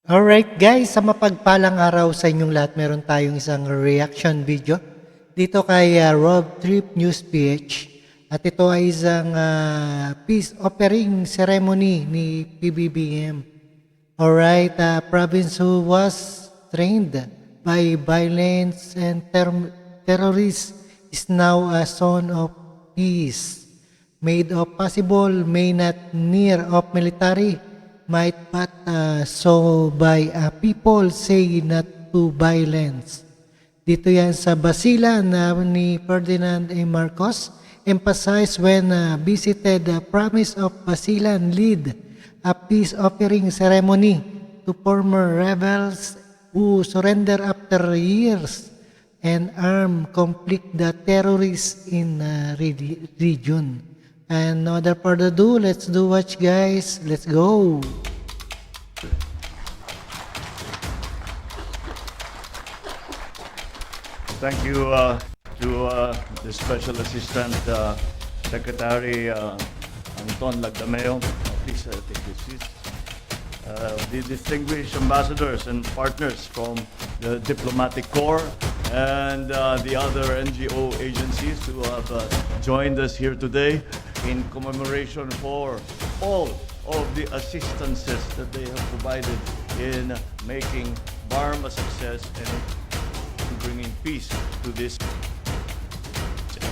Alright guys, sa mapagpalang araw sa inyong lahat, meron tayong isang reaction video dito kay Rob Trip News PH. At ito ay isang peace offering ceremony ni PBBM. Alright, province who was trained by violence and terrorists is now a zone of peace. Made of possible, may not near of military, might but so by people say not to violence. Dito yan sa Basilan ni Ferdinand A. Marcos emphasized when visited the promise of Basilan lead a peace offering ceremony to former rebels who surrender after years and armed conflict the terrorists in region. And no other further ado, let's do watch guys. Let's go. Thank you to the Special Assistant Secretary Anton Lagdameo. Please take your seats. The distinguished ambassadors and partners from the Diplomatic Corps and the other NGO agencies who have joined us here today in commemoration for all of the assistances that they have provided in making BARM a success and bringing peace to this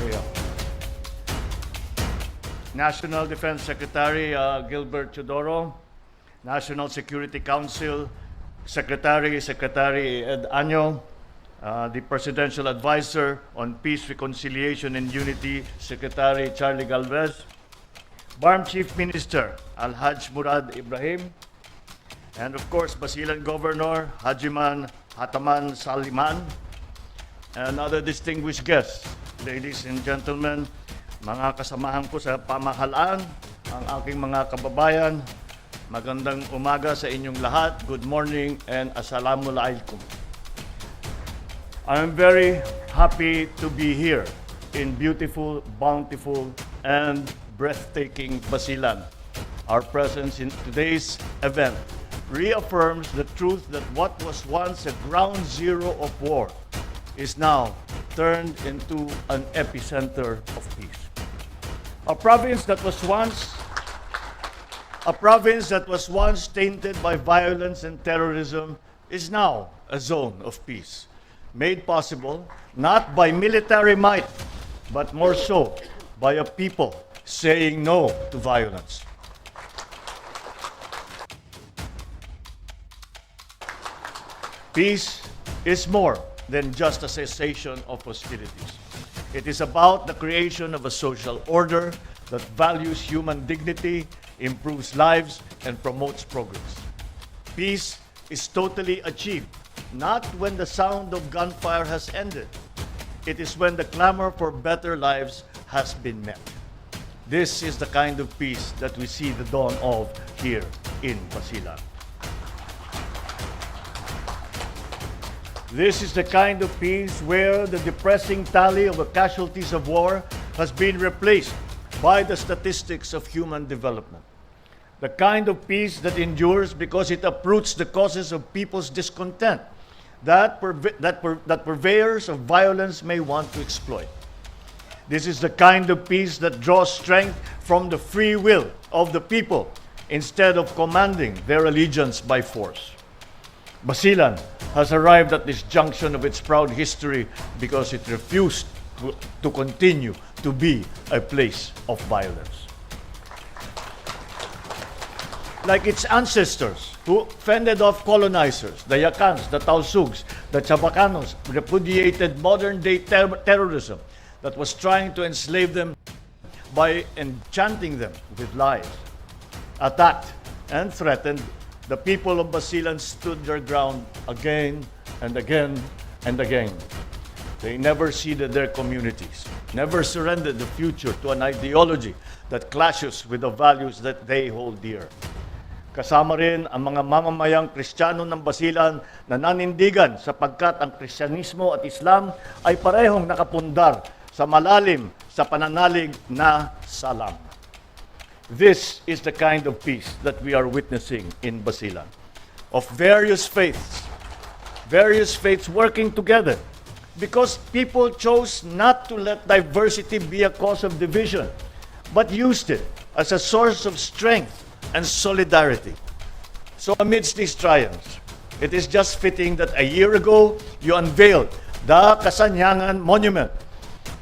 area. National Defense Secretary Gilbert Teodoro, National Security Council Secretary Ed Año, the Presidential Advisor on Peace, Reconciliation and Unity, Secretary Charlie Galvez, BARM Chief Minister Alhaj Murad Ibrahim, and of course Basilan Governor Hajiman Hataman Saliman, and other distinguished guests, ladies and gentlemen, mga kasamahan ko sa pamahalaan, ang aking mga kababayan, magandang umaga sa inyong lahat, good morning and assalamualaikum. I am very happy to be here in beautiful, bountiful, and breathtaking Basilan. Our presence in today's event reaffirms the truth that what was once a ground zero of war is now turned into an epicenter of peace. A province that was once tainted by violence and terrorism is now a zone of peace, made possible not by military might, but more so by a people saying no to violence. Peace is more than just a cessation of hostilities. It is about the creation of a social order that values human dignity, improves lives, and promotes progress. Peace is totally achieved, not when the sound of gunfire has ended. It is when the clamor for better lives has been met. This is the kind of peace that we see the dawn of here in Basilan. This is the kind of peace where the depressing tally of the casualties of war has been replaced by the statistics of human development. The kind of peace that endures because it uproots the causes of people's discontent that purveyors of violence may want to exploit. This is the kind of peace that draws strength from the free will of the people instead of commanding their allegiance by force. Basilan has arrived at this junction of its proud history because it refused to continue to be a place of violence. Like its ancestors who fended off colonizers, the Yakans, the Tausug's, the Chabacanos, repudiated modern-day terrorism that was trying to enslave them by enchanting them with lies, attacked and threatened. The people of Basilan stood their ground again and again and again. They never ceded their communities, never surrendered the future to an ideology that clashes with the values that they hold dear. Kasama rin ang mga mamamayang Kristiyano ng Basilan na nanindigan sapagkat ang Kristyanismo at Islam ay parehong nakapundar sa malalim sa pananalig na salam. This is the kind of peace that we are witnessing in Basilan. of various faiths working together, because people chose not to let diversity be a cause of division, but used it as a source of strength and solidarity. So amidst these triumphs, it is just fitting that a year ago, you unveiled the Kasanyangan Monument,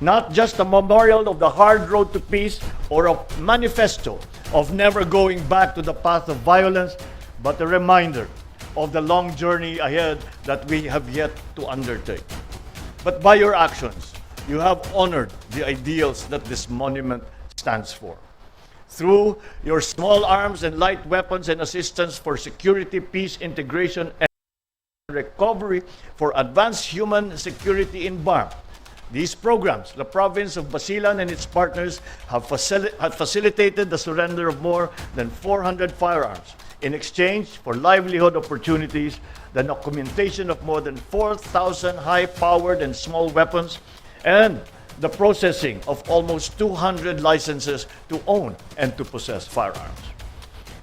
not just a memorial of the hard road to peace or a manifesto of never going back to the path of violence, but a reminder of the long journey ahead that we have yet to undertake. But by your actions, you have honored the ideals that this monument stands for. Through your small arms and light weapons and assistance for security, peace, integration, and recovery for advanced human security in BARM, these programs, the province of Basilan and its partners have facilitated the surrender of more than 400 firearms in exchange for livelihood opportunities, the documentation of more than 4,000 high-powered and small weapons, and the processing of almost 200 licenses to own and to possess firearms.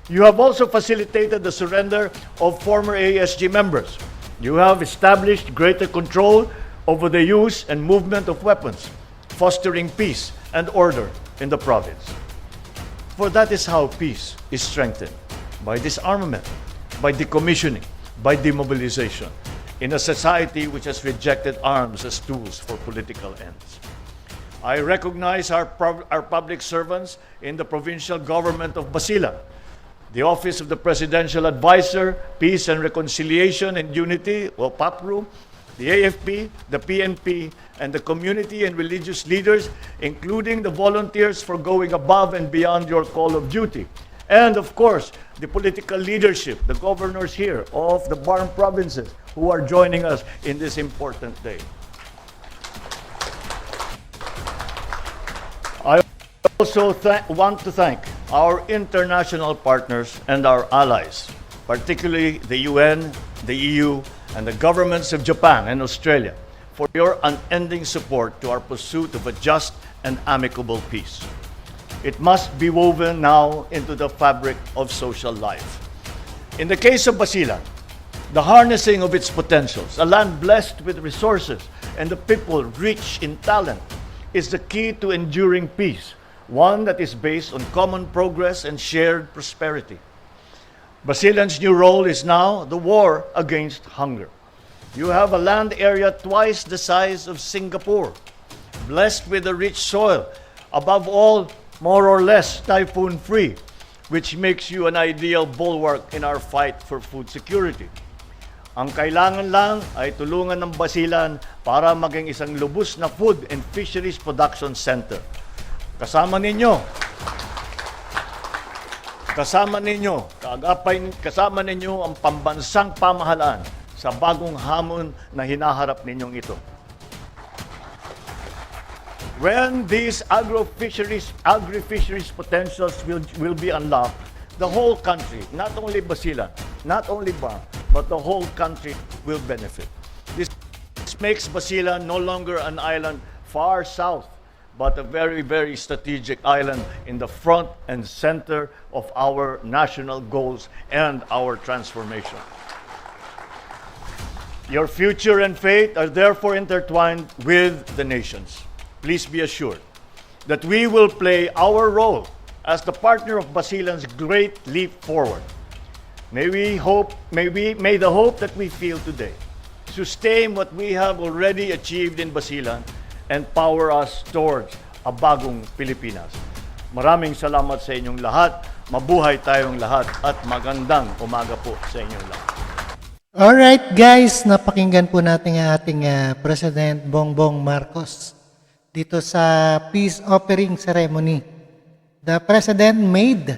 You have also facilitated the surrender of former ASG members. You have established greater control over the use and movement of weapons, fostering peace and order in the province. For that is how peace is strengthened, by disarmament, by decommissioning, by demobilization, in a society which has rejected arms as tools for political ends. I recognize our public servants in the provincial government of Basilan, the Office of the Presidential Advisor, Peace and Reconciliation and Unity, or THRU, the AFP, the PNP, and the community and religious leaders, including the volunteers for going above and beyond your call of duty. And of course, the political leadership, the governors here of the BARM provinces who are joining us in this important day. I also want to thank our international partners and our allies, particularly the UN, the EU, and the governments of Japan and Australia, for your unending support to our pursuit of a just and amicable peace. It must be woven now into the fabric of social life. In the case of Basilan, the harnessing of its potentials, a land blessed with resources and the people rich in talent, is the key to enduring peace, one that is based on common progress and shared prosperity. Basilan's new role is now the war against hunger. You have a land area twice the size of Singapore, blessed with a rich soil, above all, more or less typhoon-free, which makes you an ideal bulwark in our fight for food security. Ang kailangan lang ay tulungan ng Basilan para maging isang lubos na food and fisheries production center. Kasama ninyo, kasama ninyo ang pambansang pamahalaan sa bagong hamon na hinaharap ninyong ito. When these agri-fisheries potentials will be unlocked, the whole country, not only Basilan, not only BARM, but the whole country will benefit. This makes Basilan no longer an island far south, but a very, very strategic island in the front and center of our national goals and our transformation. Your future and fate are therefore intertwined with the nation's. Please be assured that we will play our role as the partner of Basilan's great leap forward. May the hope that we feel today sustain what we have already achieved in Basilan and power us towards a bagong Pilipinas. Maraming salamat sa inyong lahat. Mabuhay tayong lahat at magandang umaga po sa inyong lahat. Alright guys, napakinggan po natin ang ating President Bongbong Marcos dito sa peace offering ceremony. The President made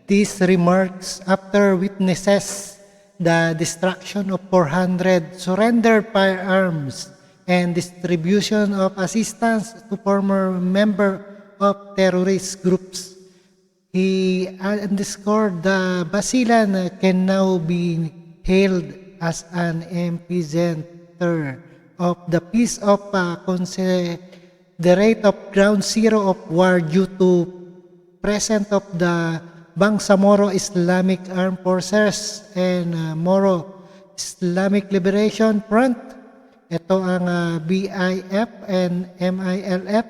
these remarks after witnesses the destruction of 400 surrendered firearms and distribution of assistance to former members of terrorist groups. He underscored the Basilan can now be hailed as an epicenter of the peace of the rate of ground zero of war due to presence of the Bangsamoro Islamic Armed Forces and Moro Islamic Liberation Front. Ito ang BIF and MILF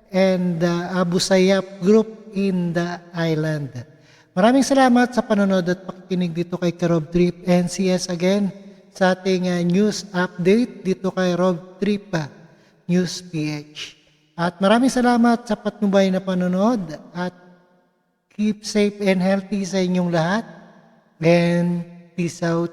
and Abu Sayyaf Group in the island. Maraming salamat sa panonood at pakikinig dito kay Rob Trip and see us again sa ating news update dito kay Rob Trip News PH. At maraming salamat sa patnubay na panonood at keep safe and healthy sa inyong lahat and peace out.